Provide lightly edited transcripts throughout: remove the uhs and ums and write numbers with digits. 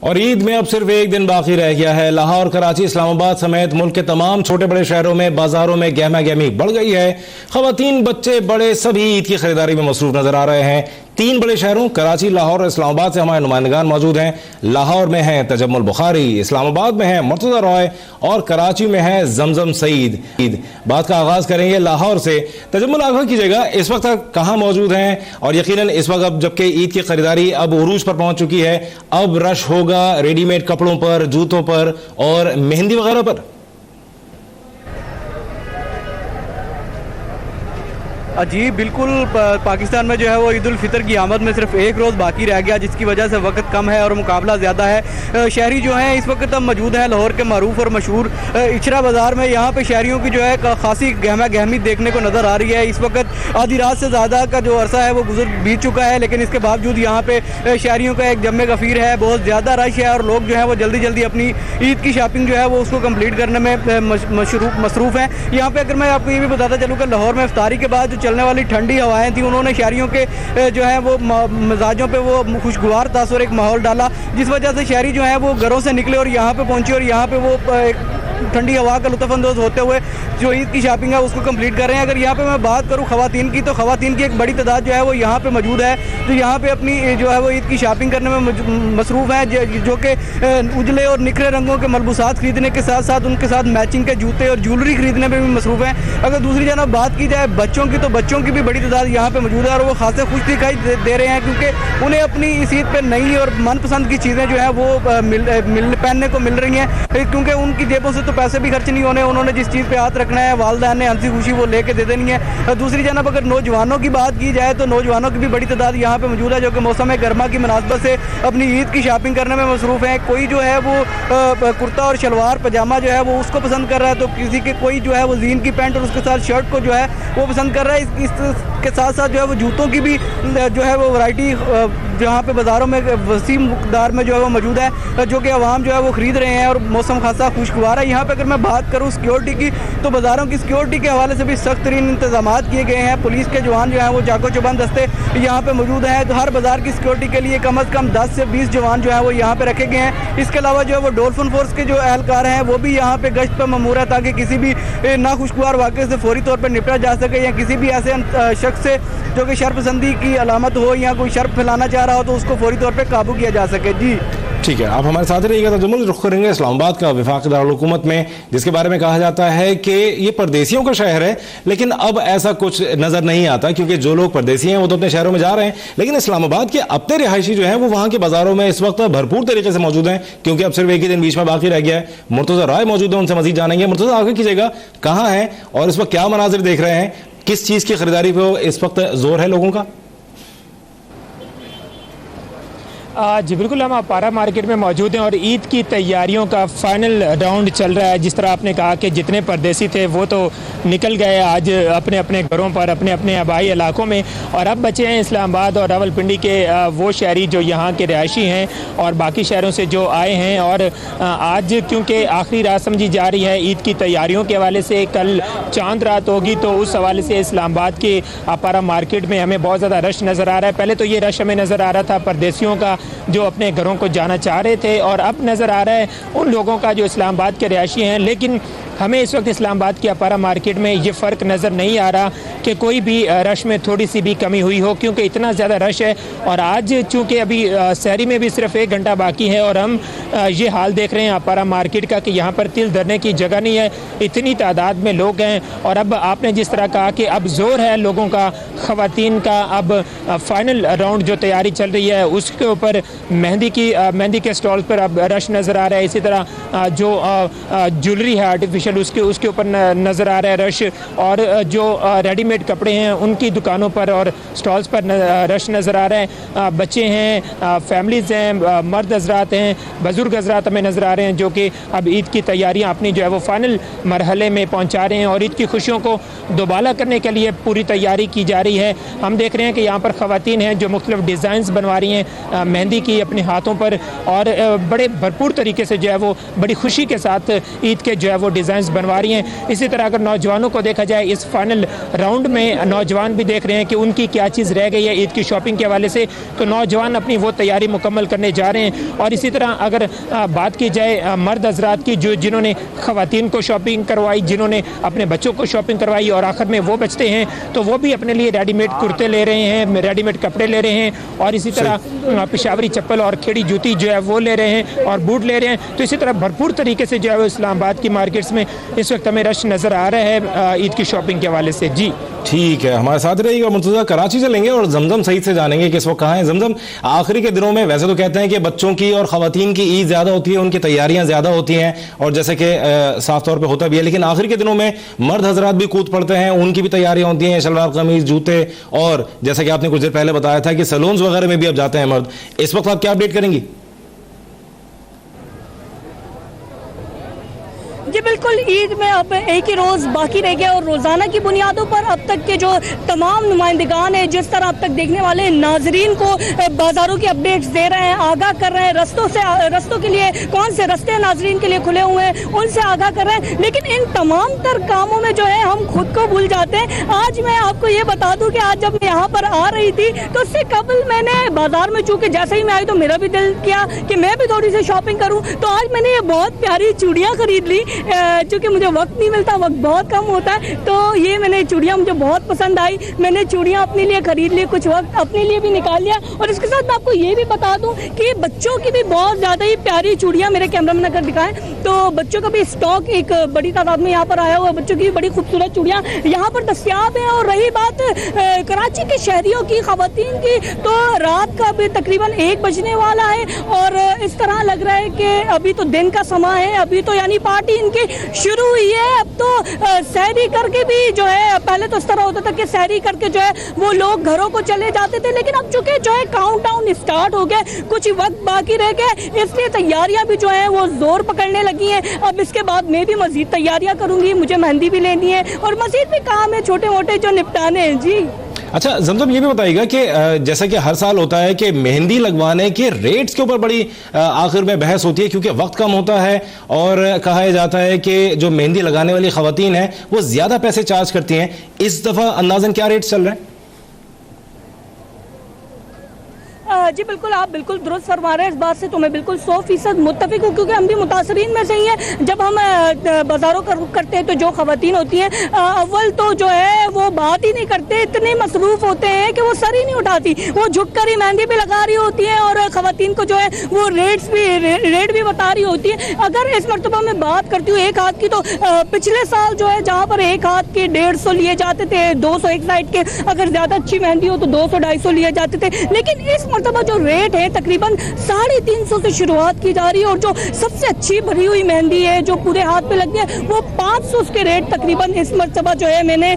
और ईद में अब सिर्फ एक दिन बाकी रह गया है। लाहौर, कराची, इस्लामाबाद समेत मुल्क के तमाम छोटे बड़े शहरों में बाजारों में गहमा गहमी बढ़ गई है। खवातीन, बच्चे, बड़े सभी ईद की खरीदारी में मसरूफ नजर आ रहे हैं। 3 बड़े शहरों कराची, लाहौर और इस्लामाबाद से हमारे नुमाइंदगान मौजूद हैं। लाहौर में है तजम्मुल बुखारी, इस्लामाबाद में है मुर्तज़ा रॉय और कराची में है जमजम सईद। बात का आगाज करेंगे लाहौर से। तजम्मुल, आगाह कीजिएगा, इस वक्त कहाँ मौजूद हैं? और यकीनन इस वक्त अब जबकि ईद की खरीदारी अब उरूज पर पहुंच चुकी है, अब रश होगा रेडीमेड कपड़ों पर, जूतों पर और मेहंदी वगैरह पर। जी बिल्कुल, पाकिस्तान में जो है वो ईद उल फितर की आमद में सिर्फ एक रोज़ बाकी रह गया, जिसकी वजह से वक्त कम है और मुकाबला ज़्यादा है। शहरी जो हैं इस वक्त अब मौजूद हैं लाहौर के मरूफ और मशहूर इचरा बाज़ार में। यहाँ पे शहरियों की जो है खासी गहमा गहमी देखने को नज़र आ रही है। इस वक्त आधी रात से ज़्यादा का जो अरसा है वो बीत चुका है, लेकिन इसके बावजूद यहाँ पे शहरियों का एक जम्मे गफ़ीर है, बहुत ज़्यादा रश है और लोग जो है वो जल्दी जल्दी अपनी ईद की शॉपिंग जो है वो उसको कम्प्लीट करने में मसरूफ़ हैं। यहाँ पर अगर मैं आपको ये भी बताता चलूँ कि लाहौर में इफ्तारी के बाद चलने वाली ठंडी हवाएं थी, उन्होंने शहरियों के जो है वो मिजाजों पे वो खुशगवार तासुर एक माहौल डाला, जिस वजह से शहरी जो है वो घरों से निकले और यहाँ पे पहुंचे और यहाँ पे वो ठंडी हवा का लुत्फ़अंदोज़ होते हुए जो ईद की शॉपिंग है उसको कंप्लीट कर रहे हैं। अगर यहाँ पे मैं बात करूँ खवातीन की, तो खवातीन की एक बड़ी तादाद जो है वो यहाँ पे मौजूद है, जो यहाँ पे अपनी जो है वो ईद की शॉपिंग करने में मसरूफ़ हैं, जो कि उजले और निखरे रंगों के मलबूसात खरीदने के साथ साथ उनके साथ मैचिंग के जूते और ज्वेलरी खरीदने में भी मसरूफ़ हैं। अगर दूसरी जानब बात की जाए बच्चों की, तो बच्चों की भी बड़ी तादाद यहाँ पे मौजूद है और वो खासे खुश दिखाई दे रहे हैं, क्योंकि उन्हें अपनी इस ईद पर नई और मनपसंद की चीज़ें जो है वो पहनने को मिल रही हैं, क्योंकि उनकी जेबों से तो पैसे भी खर्च नहीं होने, उन्होंने जिस चीज़ पे हाथ रखना है वालिदैन ने हंसी खुशी वो लेके दे देनी है। दूसरी जानब अगर नौजवानों की बात की जाए, तो नौजवानों की भी बड़ी तादाद यहाँ पे मौजूद है, जो कि मौसम गर्मा की मुनासबत से अपनी ईद की शॉपिंग करने में मसरूफ़ हैं। कोई जो है वो कुर्ता और शलवार पजामा जो है वो उसको पसंद कर रहा है, तो किसी के कोई जो है वो जीन की पैंट और उसके साथ शर्ट को जो है वो पसंद कर रहा है। इसके साथ साथ जो है वो जूतों की भी जो है वो वैरायटी जहाँ पे बाज़ारों में वसी मकदार में जो है वो मौजूद है, जो कि अवाम जो है वो ख़रीद रहे हैं और मौसम खासा खुशगवार है। यहाँ पे अगर मैं बात करूँ सिक्योरिटी की, तो बाज़ारों की सिक्योरिटी के हवाले से भी सख्त तरीन इंतजाम किए गए हैं। पुलिस के जवान जो हैं वो जाको चौबंद दस्ते यहाँ पे मौजूद हैं, तो हर बाज़ार की सिक्योरिटी के लिए कम अज़ कम 10 से 20 जवान जो है वो यहाँ पे रखे गए हैं। इसके अलावा जो है वो डॉल्फिन फोर्स के जो एहलकार हैं वो भी यहाँ पे गश्त पर ममूर है, ताकि किसी भी नाखुशगवार वाक़े से फौरी तौर पर निपटा जा सके, या किसी भी ऐसे शख्स से जो कि शरपसंदी की अलामत हो या कोई शर्प फैलाना चाह रहा हो तो उसको फौरी तौर पर काबू किया जा सके। जी ठीक है, आप हमारे साथ रहिएगा। तजम्मुल, रुख करेंगे इस्लामाबाद का, वफाकी दारुल हुकूमत में, जिसके बारे में कहा जाता है कि ये परदेसियों का शहर है, लेकिन अब ऐसा कुछ नजर नहीं आता, क्योंकि जो लोग परदेसी हैं वो तो अपने शहरों में जा रहे हैं, लेकिन इस्लामाबाद के अपने रिहायशी जो हैं वो वहां के बाजारों में इस वक्त भरपूर तरीके से मौजूद हैं, क्योंकि अब सिर्फ एक ही दिन बीच में बाकी रह गया है। मुर्तज़ा रॉय मौजूद है, उनसे मजीद जानेंगे। मुर्तज़ा, आगे कीजिएगा, कहाँ है और इस वक्त क्या मनाजिर देख रहे हैं? किस चीज की खरीदारी पर इस वक्त जोर है लोगों का? जी बिल्कुल, हम अपारा मार्केट में मौजूद हैं और ईद की तैयारियों का फाइनल राउंड चल रहा है। जिस तरह आपने कहा कि जितने परदेसी थे वो तो निकल गए आज अपने अपने घरों पर, अपने अपने आबाई इलाकों में, और अब बचे हैं इस्लामाबाद और रावलपिंडी के वो शहरी जो यहाँ के रिहायशी हैं और बाकी शहरों से जो आए हैं। और आज क्योंकि आखिरी रात समझी जा रही है ईद की तैयारियों के हवाले से, कल चांद रात होगी, तो उस हवाले से इस्लामाबाद के अपारा मार्केट में हमें बहुत ज़्यादा रश नज़र आ रहा है। पहले तो ये रश हमें नज़र आ रहा था परदेसियों का जो अपने घरों को जाना चाह रहे थे, और अब नज़र आ रहा है उन लोगों का जो इस्लामाबाद के रिहायशी हैं। लेकिन हमें इस वक्त इस्लामाबाद की अपारा मार्केट में ये फ़र्क नज़र नहीं आ रहा कि कोई भी रश में थोड़ी सी भी कमी हुई हो, क्योंकि इतना ज़्यादा रश है। और आज चूँकि अभी शहरी में भी सिर्फ 1 घंटा बाकी है और हम ये हाल देख रहे हैं अपारा मार्केट का कि यहाँ पर तिल धरने की जगह नहीं है, इतनी तादाद में लोग हैं। और अब आपने जिस तरह कहा कि अब जोर है लोगों का, ख़वातीन का, अब फाइनल राउंड जो तैयारी चल रही है उसके ऊपर मेहंदी के स्टॉल पर अब रश नज़र आ रहा है। इसी तरह जो ज्वेलरी है आर्टिफिशियल उसके ऊपर नज़र आ रहा है रश, और जो रेडीमेड कपड़े हैं उनकी दुकानों पर और स्टॉल्स पर रश नज़र आ रहा है। बच्चे हैं, फैमिलीज़ हैं, मर्द हजरात हैं, बुजुर्ग हजरात हमें नज़र आ रहे हैं, जो कि अब ईद की तैयारियां अपनी जो है वो फाइनल मरहले में पहुंचा रहे हैं और ईद की खुशियों को दोबाला करने के लिए पूरी तैयारी की जा रही है। हम देख रहे हैं कि यहाँ पर ख़वातीन हैं जो मुख्तलिफ डिज़ाइंस बनवा रही हैं मेहंदी की अपने हाथों पर, और बड़े भरपूर तरीके से जो है वो बड़ी खुशी के साथ ईद के जो है वो डिज़ाइन डिज़ाइन बनवा रही हैं। इसी तरह अगर नौजवानों को देखा जाए इस फाइनल राउंड में नौजवान भी देख रहे हैं कि उनकी क्या चीज़ रह गई है ईद की शॉपिंग के हवाले से, तो नौजवान अपनी वो तैयारी मुकम्मल करने जा रहे हैं। और इसी तरह अगर बात की जाए मर्द हजरात की, जो जिन्होंने ख़वातीन को शॉपिंग करवाई, जिन्होंने अपने बच्चों को शॉपिंग करवाई और आखिर में वो बचते हैं, तो वो भी अपने लिए रेडीमेड कुर्ते ले रहे हैं, रेडीमेड कपड़े ले रहे हैं और इसी तरह पेशावरी चप्पल और खेड़ी जूती जो है वो ले रहे हैं और बूट ले रहे हैं। तो इसी तरह भरपूर तरीके से जो है वो इस्लामाबाद की मार्केट्स में इस वक्त हमें रश नज़र आ रहा है ईद की शॉपिंग के हवाले से। जी ठीक है, हमारे साथ रहिएगा। मुर्तज़ा, कराची चलेंगे और जमजम सईद से जानेंगे कि इस वक्त कहाँ है जमजम। आखिरी के दिनों में वैसे तो कहते हैं कि बच्चों की और ख़वातीन की ईद ज़्यादा होती है, उनकी तैयारियां ज़्यादा होती हैं और जैसे कि साफ तौर पे होता भी है, लेकिन आखिरी के दिनों में मर्द हजरात भी कूद पड़ते हैं, उनकी भी तैयारियां होती हैं, शलवार कमीज जूते, और जैसा कि आपने कुछ देर पहले बताया था कि सैलून्स वगैरह में भी अब जाते हैं मर्द। इस वक्त आप क्या अपडेट करेंगी? जी बिल्कुल, ईद में अब एक ही रोज़ बाकी रह गया और रोज़ाना की बुनियादों पर अब तक के जो तमाम नुमाइंदगान हैं, जिस तरह अब तक देखने वाले नाजरीन को बाज़ारों की अपडेट्स दे रहे हैं, आगाह कर रहे हैं, रस्तों के लिए कौन से रस्ते नाजरीन के लिए खुले हुए हैं उनसे आगाह कर रहे हैं। लेकिन इन तमाम तर कामों में जो है हम खुद को भूल जाते हैं। आज मैं आपको ये बता दूं कि आज जब मैं यहाँ पर आ रही थी तो उससे कबल मैंने बाज़ार में, चूँकि जैसे ही मैं आई तो मेरा भी दिल किया कि मैं भी थोड़ी सी शॉपिंग करूँ, तो आज मैंने ये बहुत प्यारी चूड़ियाँ खरीद ली। चूँकि मुझे वक्त नहीं मिलता, वक्त बहुत कम होता है, तो ये मैंने चूड़ियाँ मुझे बहुत पसंद आई। मैंने चूड़ियाँ अपने लिए खरीद ली, कुछ वक्त अपने लिए भी निकाल लिया। और इसके साथ मैं आपको ये भी बता दूं कि बच्चों की भी बहुत ज़्यादा ही प्यारी चूड़ियाँ मेरे कैमरा में अगर दिखाएं तो बच्चों का भी स्टॉक एक बड़ी तादाद में यहाँ पर आया हुआ है। बच्चों की बड़ी खूबसूरत चूड़ियाँ यहाँ पर दस्तियाब हैं। और रही बात कराची के शहरियों की, ख़वातीन की, तो रात का अभी तकरीबन 1 बजने वाला है और इस तरह लग रहा है कि अभी तो दिन का समय है, अभी तो यानी पार्टी इनकी शुरू हुई है। अब तो सहरी करके भी जो है, पहले तो इस तरह होता था कि सहरी करके जो है वो लोग घरों को चले जाते थे, लेकिन अब चूंकि जो है काउंटडाउन स्टार्ट हो गया, कुछ ही वक्त बाकी रह गया, इसलिए तैयारियां भी जो है वो जोर पकड़ने लगी हैं। अब इसके बाद मैं भी मजीद तैयारियां करूंगी, मुझे मेहंदी भी लेनी है और मजीद भी काम है छोटे मोटे जो निपटाने हैं। जी अच्छा जमजम, ये भी बताइएगा कि जैसा कि हर साल होता है कि मेहंदी लगवाने के रेट्स के ऊपर बड़ी आखिर में बहस होती है क्योंकि वक्त कम होता है और कहा जाता है कि जो मेहंदी लगाने वाली खवातीन हैं वो ज्यादा पैसे चार्ज करती हैं। इस दफा अंदाजन क्या रेट्स चल रहे हैं? जी बिल्कुल, आप बिल्कुल दुरुस्त फरमा रहे हैं। इस बात से तो मैं बिल्कुल 100% मुत्तफिक हूँ, क्योंकि हम भी मुतासरीन में से ही हैं। जब हम बाज़ारों का रुख करते हैं तो जो ख़वातीन होती हैं अव्वल तो जो है वो बात ही नहीं करते, इतने मसरूफ़ होते हैं कि वो सर ही नहीं उठाती, वो झुक कर ही मेहंदी भी लगा रही होती है और ख़वातीन को जो है वो रेट भी बता रही होती है। अगर इस मरतबा मैं बात करती हूँ एक हाथ की, तो पिछले साल जो है जहाँ पर एक हाथ के 150 लिए जाते थे, 200 एक साइड के, अगर ज़्यादा अच्छी मेहंदी हो तो 200-250 लिए जाते थे, लेकिन इस मरतबा जो रेट है तकरीबन 350 से शुरुआत की जा रही है और जो सबसे अच्छी भरी हुई मेहंदी है जो पूरे हाथ पे लगती है वो 500 के रेट तकरीबन इस मरतबा जो है मैंने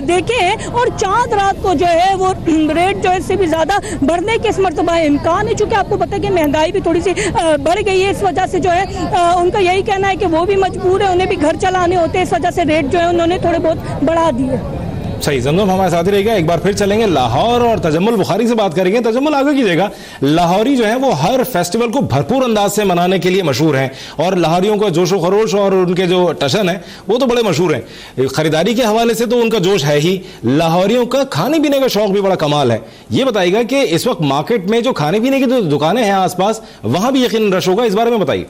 देखे हैं। और चांद रात को जो है वो रेट जो है इससे भी ज़्यादा बढ़ने के इस मरतबा इम्कान है, चूँकि आपको पता है कि महंगाई भी थोड़ी सी बढ़ गई है। इस वजह से जो है उनका यही कहना है कि वो भी मजबूर है, उन्हें भी घर चलाने होते हैं, इस वजह से रेट जो है उन्होंने थोड़े बहुत बढ़ा दिए। सही, जमजम हमारे साथ ही रहेगा। एक बार फिर चलेंगे लाहौर और तजम्मुल बुखारी से बात करेंगे। तजम्मुल आगे कीजिएगा। लाहौरी जो है वो हर फेस्टिवल को भरपूर अंदाज से मनाने के लिए मशहूर हैं और लाहौरियों का जोशो खरोश और उनके जो टशन है वो तो बड़े मशहूर हैं। खरीदारी के हवाले से तो उनका जोश है ही, लाहौरियों का खाने पीने का शौक भी बड़ा कमाल है। ये बताइएगा कि इस वक्त मार्केट में जो खाने पीने की जो दुकानें हैं आसपास, वहां भी यकीन रश होगा, इस बारे में बताइए।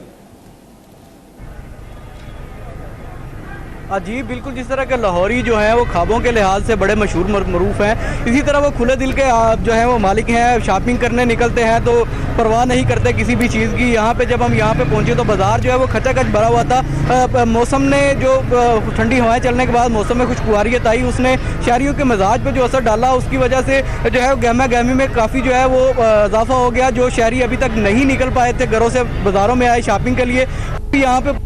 जी बिल्कुल, जिस तरह के लाहौरी जो हैं वो ख्वाबों के लिहाज से बड़े मशहूर मरूफ हैं, इसी तरह वो खुले दिल के जो हैं वो मालिक हैं। शॉपिंग करने निकलते हैं तो परवाह नहीं करते किसी भी चीज़ की। यहाँ पे जब हम यहाँ पे पहुँचे तो बाज़ार जो है वो खचाखच भरा हुआ था। मौसम ने जो ठंडी हवाएं चलने के बाद मौसम में खुशगवारियत आई, उसने शहरियों के मिजाज पर जो असर डाला, उसकी वजह से जो है गहमा गहमी में काफ़ी जो है वो इजाफा हो गया। जो शहरी अभी तक नहीं निकल पाए थे घरों से, बाज़ारों में आए शॉपिंग के लिए, यहाँ पे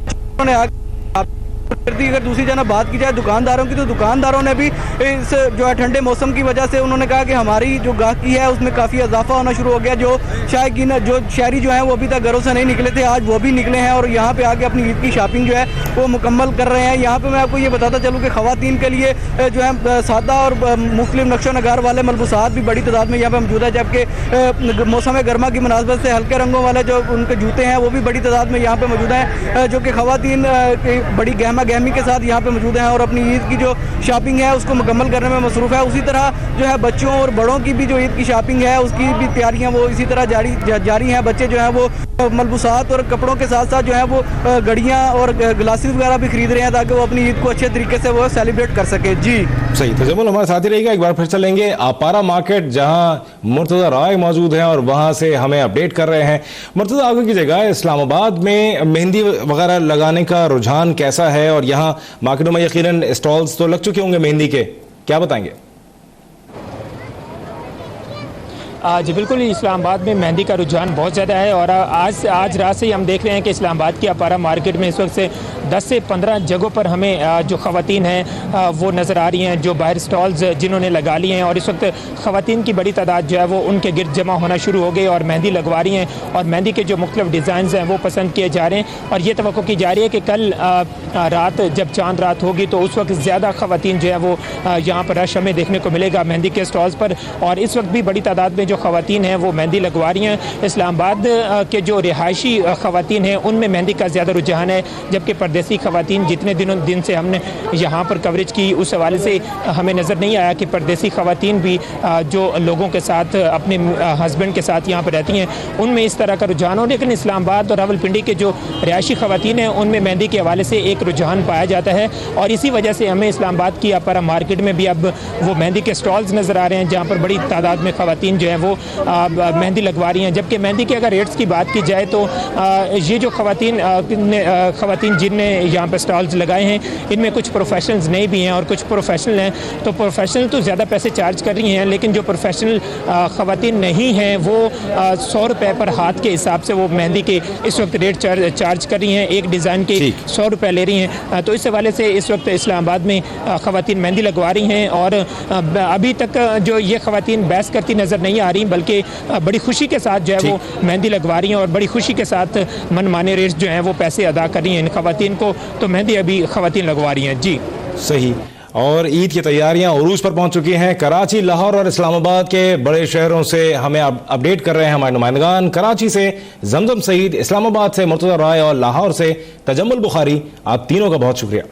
अगर दूसरी जगह बात की जाए दुकानदारों की, तो दुकानदारों ने भी इस जो है ठंडे मौसम की वजह से उन्होंने कहा कि हमारी जो गाहकी है उसमें काफ़ी इजाफा होना शुरू हो गया। जो शायकीन जो शहरी जो हैं वो अभी तक घरों से नहीं निकले थे, आज वो भी निकले हैं और यहाँ पे आके अपनी ईद की शॉपिंग जो है वो मुकम्मल कर रहे हैं। यहाँ पे मैं आपको ये बताता चलूँ कि ख़वातीन के लिए जो है सादा और मुख्तलिफ नक्शो नगार वाले मलबूसात भी बड़ी तादाद में यहाँ पर मौजूद है, जबकि मौसम गर्मा की मुनासबत से हल्के रंगों वाले जो उनके जूते हैं वो भी बड़ी तादाद में यहाँ पर मौजूद हैं, जो कि ख़वातीन की बड़ी गहमा गहमी के साथ यहाँ पे मौजूद हैं और अपनी ईद की जो शॉपिंग है उसको मुकम्मल करने में मसरूफ़ है। उसी तरह जो है बच्चों और बड़ों की भी जो ईद की शॉपिंग है उसकी भी तैयारियाँ वो इसी तरह जारी हैं। बच्चे जो है वो मलबूसात और कपड़ों के साथ साथ जो है वो घड़ियाँ और ग्लासेस वगैरह भी खरीद रहे हैं ताकि वो अपनी ईद को अच्छे तरीके से वो सेलिब्रेट कर सके। जी सही, तजम्मुल हमारे साथ ही रहेगा। एक बार फिर चलेंगे आपारा मार्केट जहां मुर्तजा राय मौजूद हैं और वहां से हमें अपडेट कर रहे हैं। मुर्तजा, आगे की जगह इस्लामाबाद में मेहंदी वगैरह लगाने का रुझान कैसा है और यहाँ मार्केटों में यकीनन स्टॉल्स तो लग चुके होंगे मेहंदी के, क्या बताएंगे? जी बिल्कुल, इस्लामाबाद में मेहंदी का रुझान बहुत ज़्यादा है और आज रात से ही हम देख रहे हैं कि इस्लामाबाद की आपारा मार्केट में इस वक्त से 10 से 15 जगहों पर हमें जो ख़वातीन हैं वो नज़र आ रही हैं, जो बाहर स्टॉल्स जिन्होंने लगा लिए हैं और इस वक्त ख़वातीन की बड़ी तादाद जो है वो उनके गिर्द जमा होना शुरू हो गई और मेहंदी लगवा रही हैं और मेहंदी के जो मुख्तलिफ डिज़ाइन हैं वो पसंद किए जा रहे हैं। और ये तवक्को की जा रही है कि कल रात जब चांद रात होगी तो उस वक्त ज़्यादा ख़वातीन जो है वो यहाँ पर रश हमें देखने को मिलेगा मेहंदी के स्टॉल्स पर। और इस वक्त भी बड़ी तादाद में जो ख़वातीन हैं वो मेहंदी लगवा रही हैं। इस्लामाबाद के जो रिहायशी ख़वातीन हैं उनमें मेहंदी का ज़्यादा रुझान है, जबकि परदेसी ख़वातीन जितने दिन से हमने यहाँ पर कवरेज की उस हवाले से हमें नज़र नहीं आया कि परदेसी ख़वातीन भी जो लोगों के साथ अपने हस्बैंड के साथ यहाँ पर रहती हैं उनमें इस तरह का रुझान हो। लेकिन इस्लामाबाद और रावलपिंडी के जो रिहायशी ख़वातीन हैं उनमें मेहंदी के हवाले से एक रुझान पाया जाता है और इसी वजह से हमें इस्लामाबाद की आपारा मार्केट में भी अब वो मेहंदी के स्टॉल्स नज़र आ रहे हैं जहाँ पर बड़ी तादाद में ख़वातीन जो हैं वो मेहंदी लगवा रही हैं। जबकि मेहंदी के अगर रेट्स की बात की जाए तो ये जो ख़वातीन जिनने यहाँ पर स्टॉल्स लगाए हैं इनमें कुछ प्रोफेशनल्स नहीं भी हैं और कुछ प्रोफेशनल हैं। तो प्रोफेशनल तो ज़्यादा पैसे चार्ज कर रही हैं, लेकिन जो प्रोफेशनल ख़वातीन नहीं हैं वो 100 रुपये पर हाथ के हिसाब से वो मेहंदी के इस वक्त रेट चार्ज कर रही हैं। एक डिज़ाइन के 100 रुपये ले रही हैं। तो इस हवाले से इस वक्त इस्लामाबाद में ख़वातीन मेहंदी लगवा रही हैं और अभी तक जो ये ख़वातीन बहस करती नज़र नहीं आ रही, बल्कि बड़ी खुशी के साथ जो है वो मेहंदी लगवा रही हैं और बड़ी खुशी के साथ मनमाने रेट्स जो हैं वो पैसे अदा कर रही हैं इन ख़वातीन को। तो मेहंदी अभी ख़वातीन लगवा रही हैं। जी सही। और ईद की तैयारियां उरूज पर पहुंच चुकी हैं। कराची, लाहौर और इस्लामाबाद के बड़े शहरों से हमें अपडेट कर रहे हैं हमारे नुमाइंदगान। कराची से जमजम सईद, इस्लामाबाद से मुर्तजा राय और लाहौर से तजम्मुल बुखारी, आप तीनों का बहुत शुक्रिया।